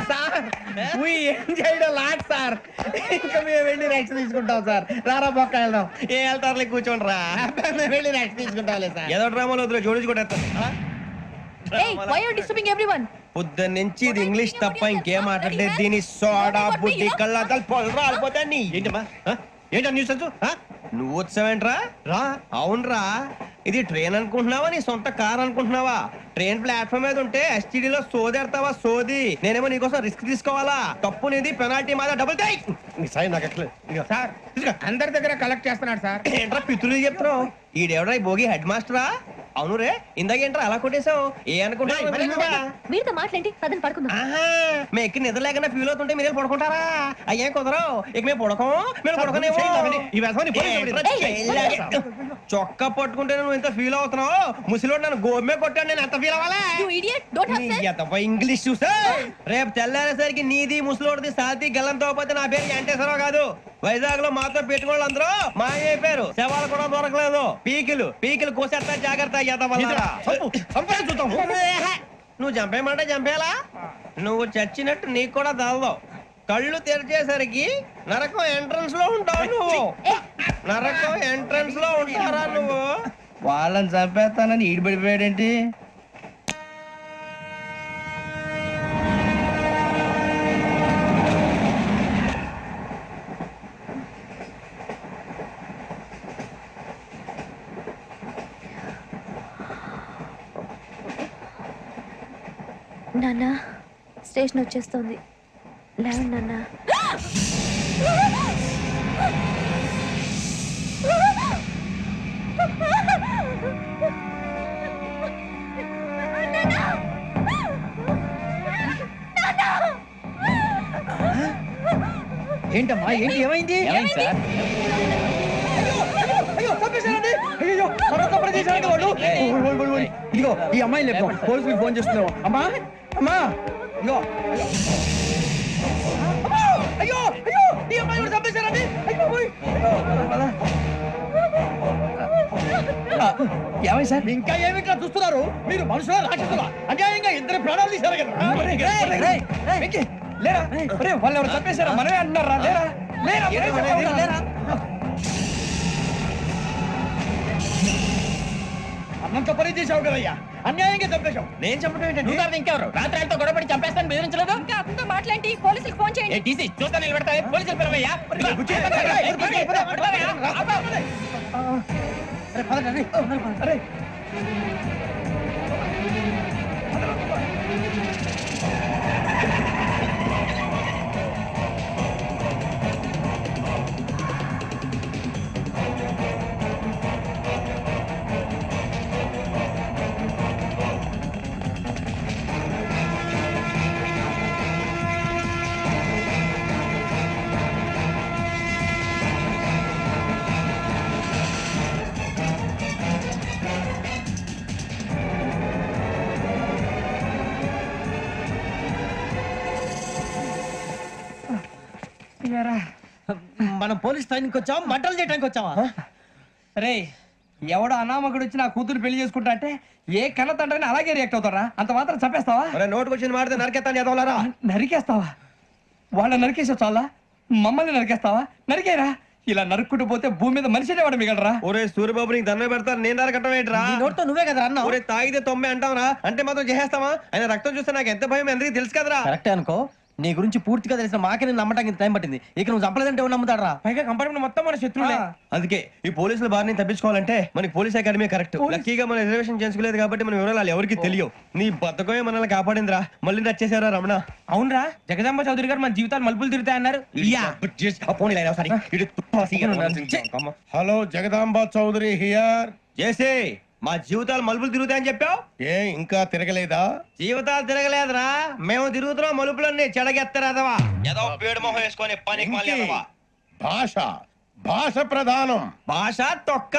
Sir we enjoyed a lot, sir. ఇంకా మేము వెళ్ళి రెస్ట్ తీసుకుంటాం సార్. రారా బొక్క వెళ్దాం. ఏ వెళ్తారులే కూర్చోండి రా. మేము వెళ్ళి రెస్ట్ తీసుకుంటాంలే సార్. ఏదో డ్రామాలో వద్దులే జోడించుకుంటా. పొద్దున్న నుంచి ఇది ఇంగ్లీష్ తప్ప ఇంకేం మాట్లాడలేదు. దీని సోడా బుద్ధి కళ్ళ పొలరా రాలిపోతా నీ. ఏంటమ్మా ఏంటా న్యూస్ నువ్వు వచ్చావేంట్రా? రా. అవునరా, ఇది ట్రైన్ అనుకుంటున్నావా నీ సొంత కార్ అనుకుంటున్నావా? ట్రైన్ ప్లాట్ఫామ్ మీద ఉంటే ఎస్టీడీలో సోదేడతావా సోది? నేనేమో నీకోసం రిస్క్ తీసుకోవాలా? తప్పు నీది, పెనాల్టీ మాదా, డబుల్ టై. సార్ అందరి దగ్గర కలెక్ట్ చేస్తున్నాడు సార్. ఏంట్రా పితులు చెప్తున్నావు? ఈడెవడ్రా ఈ భోగి హెడ్ మాస్టరా? అవును రే, ఇందాకేంట్రా అలా కొట్టేశావు? ఏ అనుకుంటున్నా మీరుతో మాట్లాడి పదని పడుకుందాం. మేము ఎక్కి నిద్ర లేకుండా ఫీల్ అవుతుంటే మీరు పడుకుంటారా? అయ్యే కుదరవు. ఇక మేము పడకం, మేము పడకనేమో. చొక్కా పట్టుకుంటే నువ్వు ఎంత ఫీల్ అవుతున్నావు? ముసలివాడు నన్ను గోమే కొట్టాడు, నేను ఎంత ఫీల్ అవ్వాలా? ఇంగ్లీష్ చూసా రేపు తెల్లారేసరికి నీది ముసలోడిది సాతి గల్లంతో పోతే నా పేరు వెంకటేశ్వరరావు కాదు. వైజాగ్ లో మాతో పెట్టుకోళ్ళు అందరూ మాయైపోయారు. శవాలు కూడా దొరకలేదు. పీకిలు కోసేస్తా, జాగ్రత్త. నువ్వు చంపేయమంటే చంపేలా? నువ్వు చచ్చినట్టు నీకు కూడా తగదు. కళ్ళు తెరిచేసరికి నరకం ఎంట్రన్స్ లో ఉంటావు నువ్వు. నరకం ఎంట్రన్స్ లో ఉంటారా నువ్వు? వాళ్ళని చంపేస్తానని ఈడిపడిపోయాడేంటి? నాన్న స్టేషన్ వచ్చేస్తుంది, లేవండి నాన్న. ఏంటమ్మా ఏంటి? ఏమైంది సార్? ఇదిగో ఈ అమ్మాయి లేదు, పోలీసులకు ఫోన్ చేస్తున్నావు. అమ్మా అమ్మా ఇదిగో. అయ్యో అయ్యో ఈ అమ్మాయి కూడా చంపేశారండి. ఏమై సార్? ఇంకా ఏమిట్లా చూస్తున్నారు? మీరు మనుషుల రాక్షసులా? అన్యాయంగా ఇద్దరు ప్రాణాలు తీశారు కదా. లేరా వాళ్ళు ఎవరు చంపేశారా? మనమే అంటున్నారా? లేరా లేరా లేరా అన్నంత పని చేసావు కదయ్యా, అన్యాయంగా చంపేశావు. నేను చెప్పడం ఏంటంటే ఇంకెవరు రాత్రితో గొడవపడి చంపేస్తాను బెదిరించలేదు. ఇంకా అతనితో మాట్లాడి పోలీసులకు ఫోన్ చేయండి. టీసీ చూస్తా నిలబెడతా. పోలీసులు పిలవయ్యా. అరే మనం పోలీస్ ట్రైనింగ్ వచ్చావా, మంటలు చేయడానికి వచ్చావా? రే ఎవడో అనామకుడు వచ్చి నా కూతురు పెళ్లి చేసుకుంటా అంటే ఏ కన్న తండ్రిని అలాగే రియాక్ట్ అవుతారా? అంత మాత్రం చంపేస్తావా? నోటుకు వచ్చిన మాడితే నరికేస్తాను చదవాలరా. నరికేస్తావా? వాళ్ళ నరికేసా చాలా, మమ్మల్ని నరికేస్తావా? నరికేరా. ఇలా నరుక్కుంటూ పోతే భూమి మీద మనిషినే వాడు మిగలరా? ఒరే సూర్యబాబు నీకు దండ పెడతాను, నేను నరకటం ఏంట్రా? నోటితో నువ్వే కదా అన్నా. ఒరే తాగితే తొమ్మే అంటావురా, అంటే మాత్రం చేసేస్తావా? ఆయన రక్తం చూస్తే నాకు ఎంత భయం అందరికీ తెలుసు కదరా. కరెక్టే అనుకో. నీ గురించి పూర్తిగా తెలిసిన మాకే నేను నమ్మటానికి టైం పట్టింది. ఇక నువ్వు చంపలేదంటే ఎవరు నమ్ముతాడరా? పైగా కంపార్ట్మెంట్ మొత్తం మన శత్రువులే. అందుకే ఈ పోలీసుల బారిని తప్పించుకోవాలంటే మనకి పోలీస్ అకాడమీ కరెక్ట్. లక్కీగా మనం రిజర్వేషన్ చేసుకోలేదు కాబట్టి మనం వివరాలు ఎవరికి తెలియవు. నీ బతకమే మనల్ని కాపాడిందిరా. మళ్ళీ నచ్చేసారా రమణ? అవునరా, జగదాంబ చౌదరి గారు మన జీవితాలు మలుపులు తిరుగుతాయన్నారు. Hello, Jagadamba Chowdary here. చేసే మా జీవితాలు మలుపులు తిరుగుతాయని చెప్పావు. ఏ ఇంకా తిరగలేదా? జీవితాలు తిరగలేదురా, మేము తిరుగుతున్నాం మలుపులన్నీ. చెడగెత్తరాదవా ఏదో పేడు మొహం వేసుకొని పనికి మళ్ళీ భాష భాష ప్రధానం. భాష తొక్క.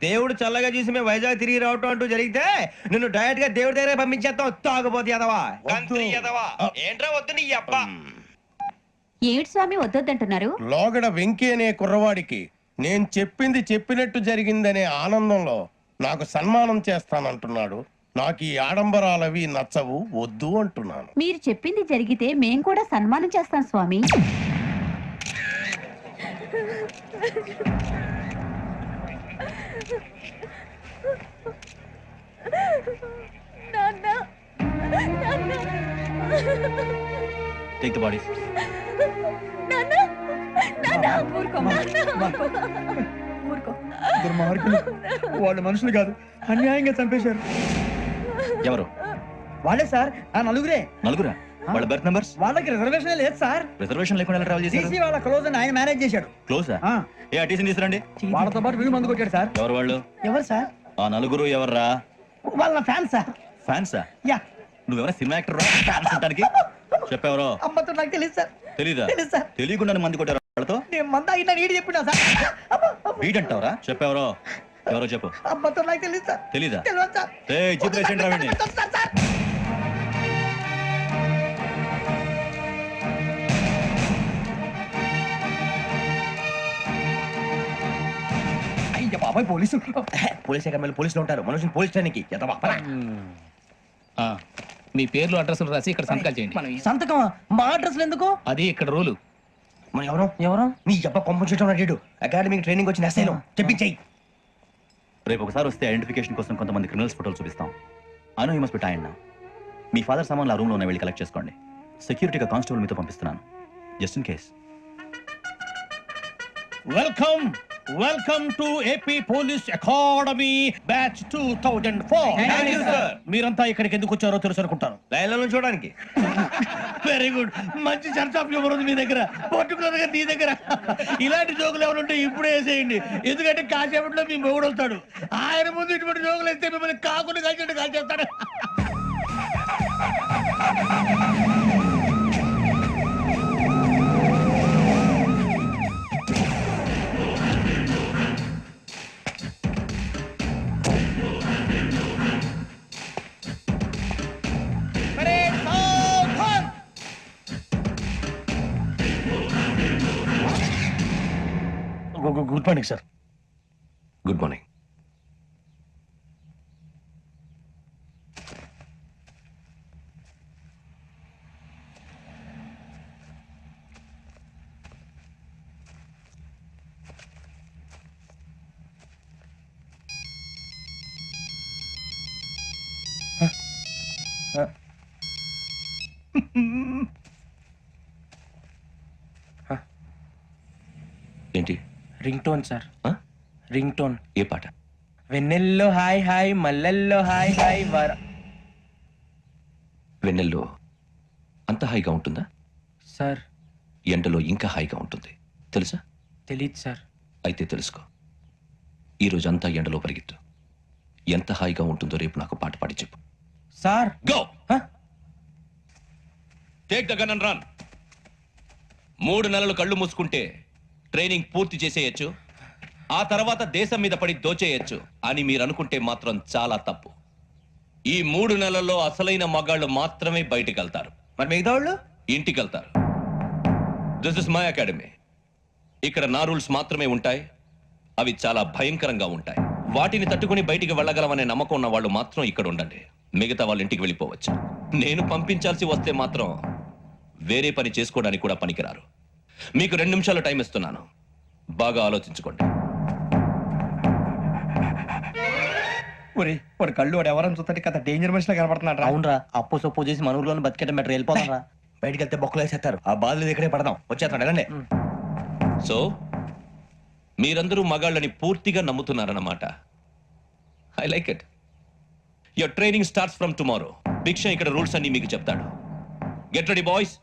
దేవుడు చల్లగా చూసి మేము వైజాగ్ తిరిగి రావటం అంటూ జరిగితే నిన్ను డైరెక్ట్ గా దేవుడి దగ్గర పంపించేస్తాం. తాగుపోతే ఎదవా, కంత్రి ఎదవా. ఏంట్రా వద్దు నీ అబ్బా. ఏమిటి స్వామి వద్దొద్దంటున్నారు? లోగడ వెంకీ అనే కుర్రవాడికి నేను చెప్పింది చెప్పినట్టు జరిగిందనే ఆనందంలో నాకు సన్మానం చేస్తానంటున్నాడు. నాకు ఈ ఆడంబరాలవి నచ్చవు, వద్దు అంటున్నాను. మీరు చెప్పింది జరిగితే మేం కూడా సన్మానం చేస్తాం స్వామి. Take the body. దుర్మార్గులు, వాళ్ళు మనుషులు కాదు, అన్యాయంగా చంపేశారు. ఎవరు? వాళ్ళే సార్, ఆ నలుగురే. నలుగురా? వాళ్ళ బర్త్ నంబర్స్? వాళ్ళకి రిజర్వేషన్ లేదు సార్. రిజర్వేషన్ లేకుండా ట్రావెల్ చేశారు? టీసీ వాళ్ళ క్లోజ్ అని ఆయన మేనేజ్ చేశాడు. క్లోజా? ఆ, ఏ టీసీని తీసుకురండి. వాళ్ళతో పాటు వీడు మందు కొట్టాడు సార్. ఎవరు వాళ్ళు? ఎవరు సార్? ఆ నలుగురు ఎవర్రా? వాళ్ళ ఫ్యాన్ సార్. ఫ్యాన్సా? యా. నువ్వెవరా సినిమా యాక్టర్ ఫ్యాన్స్ అంటానికి? చెప్పెవరో? అమ్మతో నాకు తెలియదు సార్. తెలీదా? తెలీదు సార్. తెలియకుండా మంది కొట్టారు వాళ్ళతో? నేను మంద అయినా నీడి చెప్పినా సార్. వీడంటావరా? చెప్పెవరో? ఎవరో చెప్పు. అమ్మతో నాకు తెలియదు సార్. తెలీదా? తెలియదు సార్. జీప్ రేషన్ రావండి. Sir, sir. అయ్య బాబాయ్ పోలీసు. పోలీస్ అకాడమీలో పోలీసులు ఉంటారు, మనుషులు పోలీస్ స్టేషన్కి మీ పేర్లు అడ్రస్లు రాసి ఇక్కడ సంతకాలు చేయండి. సంతకం మా అడ్రస్ ఎందుకు? అది ఇక్కడ రూలు. మన ఎవరు ఎవరు? నీ అబ్బా పంపించడం అడిగాడు. అకాడమిక్ ట్రైనింగ్ వచ్చిన ఎస్ఐలో చెప్పించాయి. రేపు ఒకసారి వస్తే ఐడెంటిఫికేషన్ కోసం కొంతమంది క్రిమినల్స్ ఫోటోలు చూపిస్తాం. Anu you must be tired now. మీ ఫాదర్ సామాన్లు ఆ రూమ్లో ఉన్న వెళ్ళి కలెక్ట్ చేసుకోండి. సెక్యూరిటీగా కానిస్టేబుల్ మీతో పంపిస్తున్నాను, just in case. Welcome welcome to AP police academy batch 2004. Thank you, sir. మీరంతా ఇక్కడికి ఎందుకు వచ్చారో తెలుసు అనుకుంటాను. లైన్లో చూడడానికి. Very good. మంచి చర్చ ఆఫ్ హ్యూమర్ ఉంది మీ దగ్గర, పర్టికులర్ గా నీ దగ్గర. ఇలాంటి జోకులు ఎవరు ఉంటే ఇప్పుడే వేసేయండి, ఎందుకంటే కాసేపట్లో మీ మొగుడు వస్తాడు. ఆయన ముందు ఇటువంటి జోకులు వేస్తే మిమ్మల్ని కాకుండా కాల్చేట్టు కాల్చేస్తాడు. Good morning sir. Good morning. ఏంటి? Ring tone sir. ఆ? Ring tone. ఏ పాట? వెన్నెల్లో హాయ్ హాయ్, మల్లెల్లో హాయ్ హాయ్ వర. వెన్నెల్లో అంత హాయిగా ఉంటుందా? సార్ ఎండలో ఇంకా హాయిగా ఉంటుంది తెలుసా? తెలీదు సార్. అయితే తెలుసుకో. ఈరోజు అంతా ఎండలో పరిగెత్తు. ఎంత హాయిగా ఉంటుందో రేపు నాకు పాట పాడి చెప్పు. Sir go. హ? Take the gun and run. 3 నెలలు కళ్ళు మూసుకుంటే ట్రైనింగ్ పూర్తి చేసేయచ్చు, ఆ తర్వాత దేశం మీద పడి దోచేయచ్చు అని మీరు అనుకుంటే మాత్రం చాలా తప్పు. ఈ 3 నెలల్లో అసలైన మగాళ్ళు మాత్రమే బయటికి వెళ్తారు. మరి మిగతా వాళ్ళు ఇంటికి వెళ్తారు. This is my academy. ఇక్కడ నా రూల్స్ మాత్రమే ఉంటాయి. అవి చాలా భయంకరంగా ఉంటాయి. వాటిని తట్టుకుని బయటికి వెళ్ళగలమనే నమ్మకం ఉన్న వాళ్ళు మాత్రం ఇక్కడ ఉండండి. మిగతా వాళ్ళు ఇంటికి వెళ్ళిపోవచ్చు. నేను పంపించాల్సి వస్తే మాత్రం వేరే పని చేసుకోవడానికి కూడా పనికిరారు. మీకు 2 నిమిషాలు టైం ఇస్తున్నాను, బాగా ఆలోచించుకోండి. ఒరే వాడు కళ్ళు వాడు ఎవరని చూస్తే కదా డేంజర్ మనిషిలో కనపడుతున్నాడు. అవునరా, అప్పు సొప్పు చేసి మన ఊర్లో బతికేట బెటర్ వెళ్ళిపోతాం రా. బయటికి వెళ్తే బొక్కలు వేసేస్తారు. ఆ బాధలు ఇక్కడే పడదాం. వచ్చేస్తాడు ఎలాండి. సో మీరందరూ మగాళ్ళని పూర్తిగా నమ్ముతున్నారన్నమాట. I like it. Your training starts from tomorrow. Bhiksha ఇక్కడ రూల్స్ అన్ని మీకు చెప్తాడు. Get ready boys,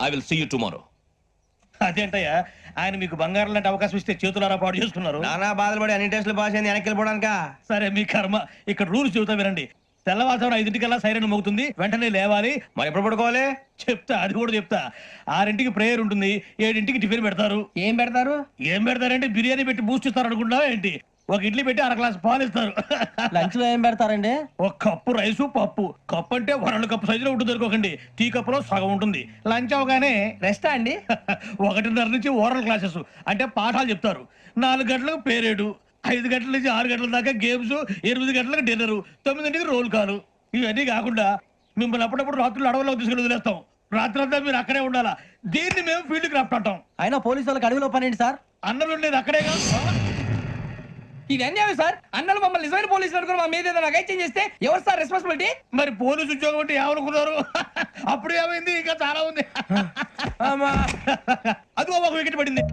I will see you tomorrow. అదేంటయ్యా, ఆయన మీకు బంగారం లాంటి అవకాశం ఇస్తే చేతులారా పాటు చేసుకున్నారు. నానా బాధలు పడి అన్ని టెస్టులు పాస్ అయింది, వెనక్కి వెళ్ళిపోవడానికా? సరే మీ కర్మ. ఇక్కడ రూల్స్ చెబుతా వినండి. తెల్లవారుజామున 5 సైరన్ మోగుతుంది, వెంటనే లేవాలి. మరి ఎప్పుడు పడుకోవాలి? చెప్తా, అది కూడా చెప్తా. 6 ప్రేయర్ ఉంటుంది, 7 టిఫిన్ పెడతారు. ఏం పెడతారు? ఏం పెడతారంటే బిర్యానీ పెట్టి బూస్ట్ ఇస్తారు అనుకుంటావా ఏంటి? ఒక ఇడ్లీ పెట్టి 1 గ్లాస్ పాలు ఇస్తారు. లంచ్ లో ఏం పెడతారండి? ఒక కప్పు రైసు పప్పు. కప్పు అంటే 2 కప్పు సైజులో ఉంటుంది అనుకోకండి. టీ కప్పులో సగం ఉంటుంది. లంచ్ అవగానే రెస్టా అండి? 1:30 నుంచి ఓరల్ క్లాసెస్ అంటే పాఠాలు చెప్తారు. 4 గంటలకు పేరేడు. 5 గంటల నుంచి 6 గంటల దాకా గేమ్స్, 8 గంటలకు డిన్నర్, 9ంటికి రోల్ కాలు. ఇవన్నీ కాకుండా మిమ్మల్ని అప్పుడప్పుడు రాత్రులు అడవుల్లో తీసుకుని వదిలేస్తాం. రాత్రంతా మీరు అక్కడే ఉండాలా. దీన్ని మేము ఫీల్డ్ క్రాఫ్ట్ అంటాం. అయినా పోలీసు వాళ్ళకి అడవిలో పనేంటి సార్? అన్నలు ఉండేది అక్కడేగా. ఇది అన్యాయం సార్. అన్నలు మమ్మల్ని నిజమైన పోలీసులు అనుకుని మా మీద ఏదైనా అగైత్యం చేస్తే ఎవరు సార్ రెస్పాన్సిబిలిటీ? మరి పోలీసు ఉద్యోగం అంటే ఏమనుకున్నారు? అప్పుడు ఏమైంది? ఇంకా చాలా ఉంది. అదిగో ఒక వికెట్ పడింది.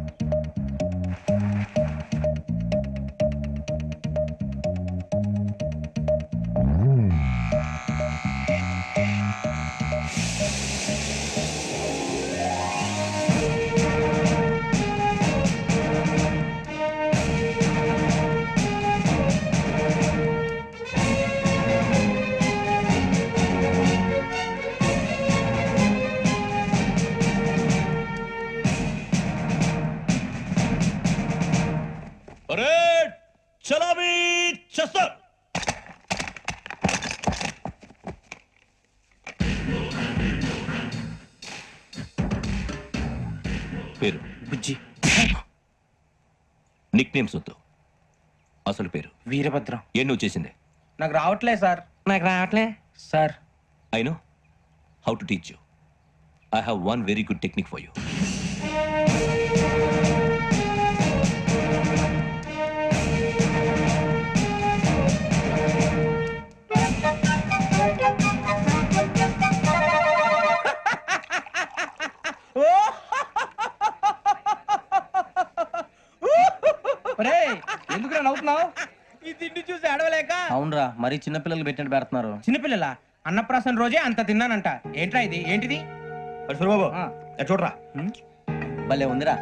చలామీ చేస్తారు. పేరు బుజ్జి. నిక్ నేమ్స్ వద్దు, అసలు పేరు. వీరభద్రం. ఏ నువ్వు చేసింది? నాకు రావట్లే సార్. నాకు రావట్లే sir. I know how to teach you. I have one very good technique for you. ఎందుకు నవ్వుతున్నావు? ఈ తిండి చూసి అడవలేక. అవునరా, మరి చిన్నపిల్లలు పెట్టినట్టు పెడుతున్నారు. చిన్నపిల్లల అన్నప్రాసన రోజే అంత తిన్నానంట. ఏంట్రా ఇది? ఏంటిది? సూరిబాబు చూడరా, భలే ఉందిరా.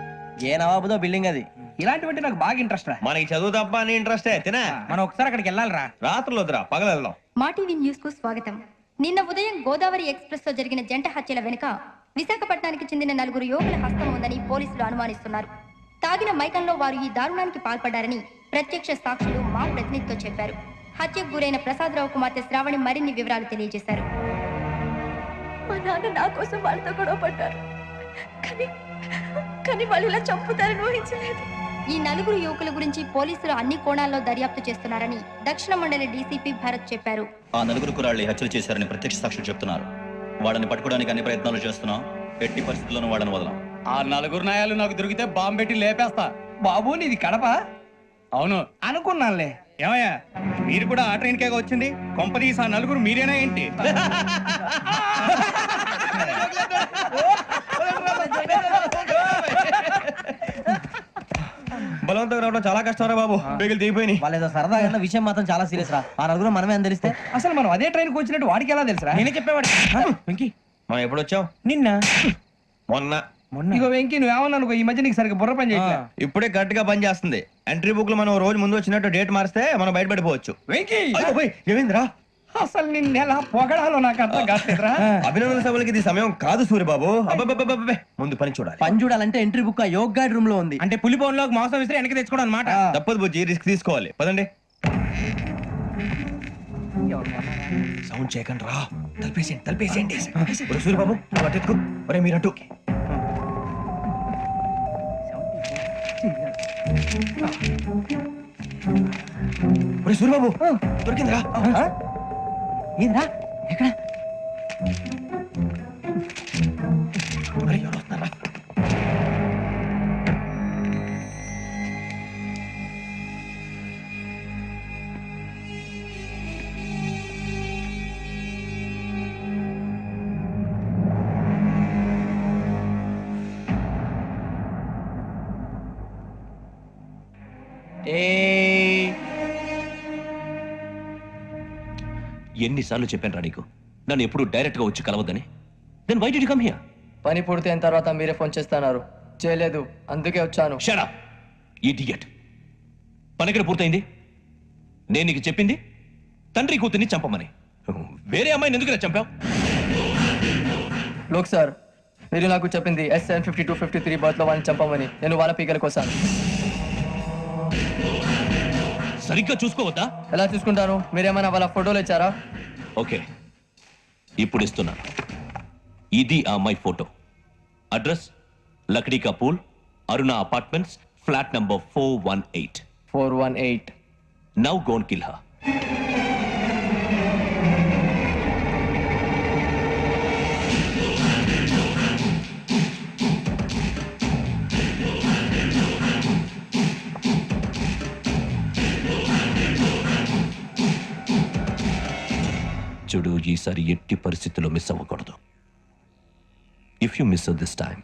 ఏ నవాబుదో బిల్డింగ్ అది. ఇలాంటివంటే నాకు బాగా ఇంట్రెస్ట్ రా. మనకి చదువు తప్ప అని ఇంట్రెస్టే. తినే మనం ఒకసారి అక్కడికి వెళ్ళాలిరా. రాత్రులు వద్దురా, పగలు వెళ్దాం. మా టీవీ న్యూస్ కు స్వాగతం. నిన్న ఉదయం గోదావరి ఎక్స్ప్రెస్ లో జరిగిన జంట హత్యల వెనుక విశాఖపట్నానికి చెందిన 4 యువకుల హస్తం ఉందని పోలీసులు అనుమానిస్తున్నారు. తాగిన మైకంలో వారు ఈ దారుణానికి పాల్పడ్డారని ప్రత్యక్ష సాక్షులు మా ప్రతినిధితో చెప్పారు. హత్యకు గురైన ప్రసాదరావు కుమార్తె శ్రావణి మరిన్ని వివరాలు తెలియజేశారు. మా నాన్న నా కోసం వాళ్ళతో గొడవ పడ్డారు, కానీ వాళ్ళు ఇలా చంపుతారని ఊహించలేదు. ఈ 4 యువకుల గురించి పోలీసులు అన్ని కోణాల్లో దర్యాప్తు చేస్తున్నారని దక్షిణ మండలి డీసీపీ భరత్ చెప్పారు. ఆ 4 కుర్రాళ్ళు హత్యలు చేశారని ప్రత్యక్ష సాక్షులు చెప్తున్నారు. వాళ్ళని పట్టుకోవడానికి అన్ని ప్రయత్నాలు చేస్తున్నాం. ఎట్టి పరిస్థితుల్లోనూ వాళ్ళని వదలం. ఆ 4 నాయాలు నాకు దొరికితే బాంబు పెట్టి లేపేస్తా. బాబు నీది కడప? అవును అనుకున్నానులే. ఏమయ్యా, మీరు కూడా ఆ ట్రైన్ కేగా వచ్చింది? కొంపదీసి ఆ 4 మీరేనా ఏంటి? బలవంతంగా రావడం చాలా కష్టం రా బాబు. బేగులు దిగిపోయినాయి. వాళ్ళేదో సరదాగా విషయం మాత్రం చాలా సీరియస్ రా. ఆ 4 మనమే అని తెలిస్తే అసలు మనం అదే ట్రైన్కి వచ్చినట్టు వాడికి ఎలా తెలుసురా? నేనే చెప్పేవాడు. వెంకీ, మనం ఎప్పుడు వచ్చాం? నిన్న మొన్న. ఇగో వెంకీ, నువ్వేమన్నా అనుకో, ఈ మధ్య నీకు సరిగ్గా బుర్ర పని చేయట్లే. ఇప్పుడే కరెక్ట్ గా పని చేస్తుంది. ఎంట్రీ బుక్ లో మనం రోజు ముందు వచ్చినట్టు డేట్ మారిస్తే మనం బయటపడిపోవచ్చు. వెంకీ, ఏమైందిరా? అసలు నిన్న ఎలా పొగడాలో నాకు అర్థం కాట్లేదురా. అభినందన సభలకి ఇది సమయం కాదు సూర్యబాబు. అబ్బబ్బబ్బబ్బబ్బే, ముందు పని చూడాలి. పని చూడాలంటే ఎంట్రీ బుక్ ఆ యోగ్ గైడ్ రూమ్ లో ఉంది. అంటే పులి బోన్ లోకి మాంసం విసిరి వెనక్కి తెచ్చుకోవడం అనమాట. తప్పదు బుజ్జి, రిస్క్ తీసుకోవాలి. పదండి. సౌండ్ చేయకండి రా. తలపేసేయండి. ఒరే సూర్యబాబు, నువ్వు అటు ఎత్తుకో. ఒరే మీరు అటు. ఒరే సూర్యబాబు, దొరికిందిరా. ఏంద్రా? ఎక్కడ? ఒరే, ఎవరు వస్తున్నారా? ఎన్నిసార్లు చెప్పాను రా నీకు, నన్ను ఎప్పుడు డైరెక్ట్ గా వచ్చి కలవద్దని? Then why did you come here? పని పూర్తయిన తర్వాత మీరే ఫోన్ చేస్తున్నారు. చేయలేదు, అందుకే వచ్చాను. Shut up idiot. పని ఎక్కడ పూర్తయింది? నేను నీకు చెప్పింది తండ్రి కూతుర్ని చంపమని. వేరే అమ్మాయిని ఎందుకు ఇలా చంపావు? లోక్ సార్, మీరు నాకు చెప్పింది SN 5253 బర్త్ లో వాళ్ళని చంపమని. నేను వాళ్ళ పీకల కోసాను. సరిగ్గా చూసుకోవద్దా? ఎలా చూసుకుంటాను? మీరేమైనా వాళ్ళ ఫోటోలు ఇచ్చారా? ఓకే, ఇప్పుడు ఇస్తున్నాను. ఇది ఆ అమ్మాయి ఫోటో. అడ్రస్ లక్డీ కా pool, Aruna apartments, flat number 418. 418. Now go and kill her. చూడు, ఈసారి ఎట్టి పరిస్థితుల్లో మిస్ అవ్వకూడదు. If you miss this time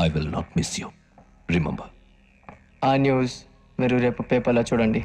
I will not miss you. Remember. ఆ న్యూస్ మీరు రేపు పేపర్లో చూడండి.